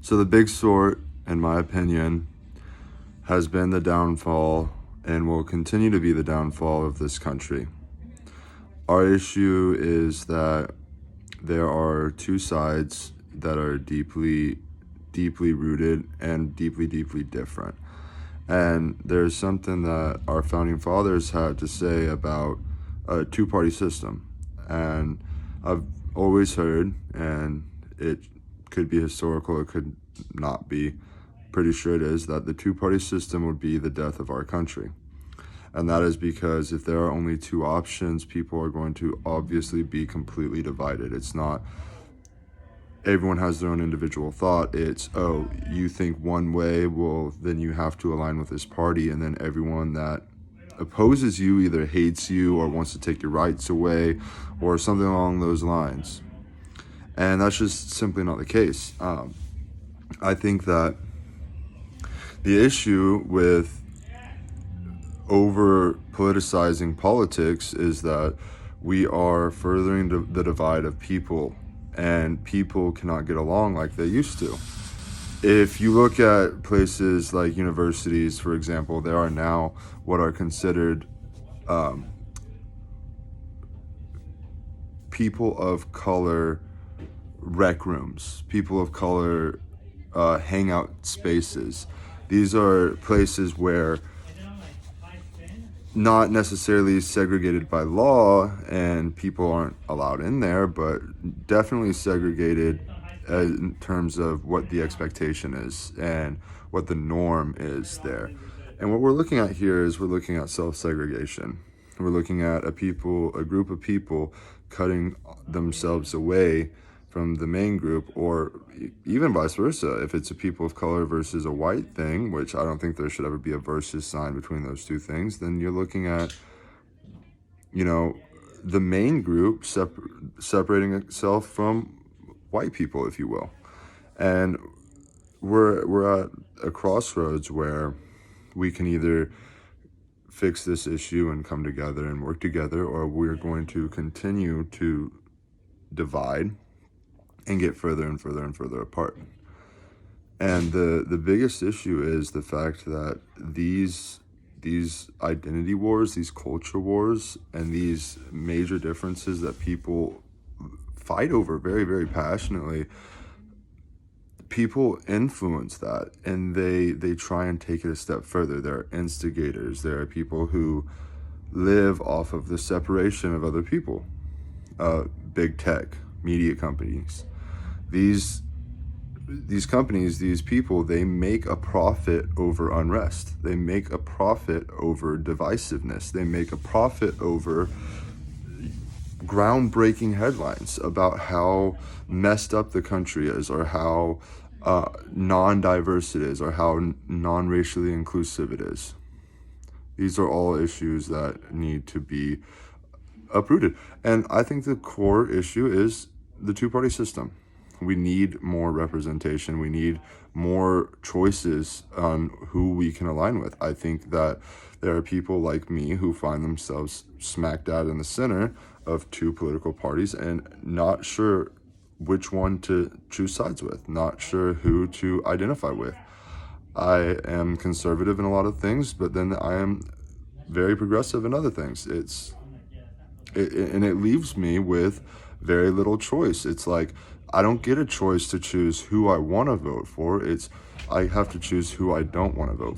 So the Big Sort, in my opinion, has been the downfall and will continue to be the downfall of this country. Our issue is that there are two sides that are deeply rooted and deeply different. And there's something that our founding fathers had to say about a two-party system. And I've always heard, and it could be historical, it could not be, pretty sure it is, that the two-party system would be the death of our country. And that is because if there are only two options, people are going to obviously be completely divided. It's not everyone has their own individual thought. It's, oh, you think one way, well, then you have to align with this party. And then everyone that opposes you either hates you or wants to take your rights away or something along those lines. And that's just simply not the case. I think that the issue with over politicizing politics is that we are furthering the divide of people, and people cannot get along like they used to. If you look at places like universities, for example, there are now what are considered people of color rec rooms, people of color hangout spaces. These are places where not necessarily segregated by law and people aren't allowed in there, but definitely segregated in terms of what the expectation is and what the norm is there. And what we're looking at here is we're looking at self-segregation. We're looking at a group of people cutting themselves away from the main group, or even vice versa. If it's a people of color versus a white thing, which I don't think there should ever be a versus sign between those two things, then you're looking at, the main group separating itself from white people, if you will. And we're at a crossroads where we can either fix this issue and come together and work together, or we're going to continue to divide and get further and further apart. And the biggest issue is the fact that these identity wars, these culture wars, and these major differences that people fight over very, very passionately, people influence that, and they try and take it a step further. There are instigators. There are people who live off of the separation of other people. Big tech, media companies. These companies, these people, they make a profit over unrest. They make a profit over divisiveness. They make a profit over groundbreaking headlines about how messed up the country is, or how non-diverse it is, or how non-racially inclusive it is. These are all issues that need to be uprooted. And I think the core issue is the two-party system. We need more representation. We need more choices on who we can align with. I think that there are people like me who find themselves smack dab in the center of two political parties and not sure which one to choose sides with, not sure who to identify with. I am conservative in a lot of things, but then I am very progressive in other things. And it leaves me with very little choice. It's like, I don't get a choice to choose who I want to vote for. I have to choose who I don't want to vote for.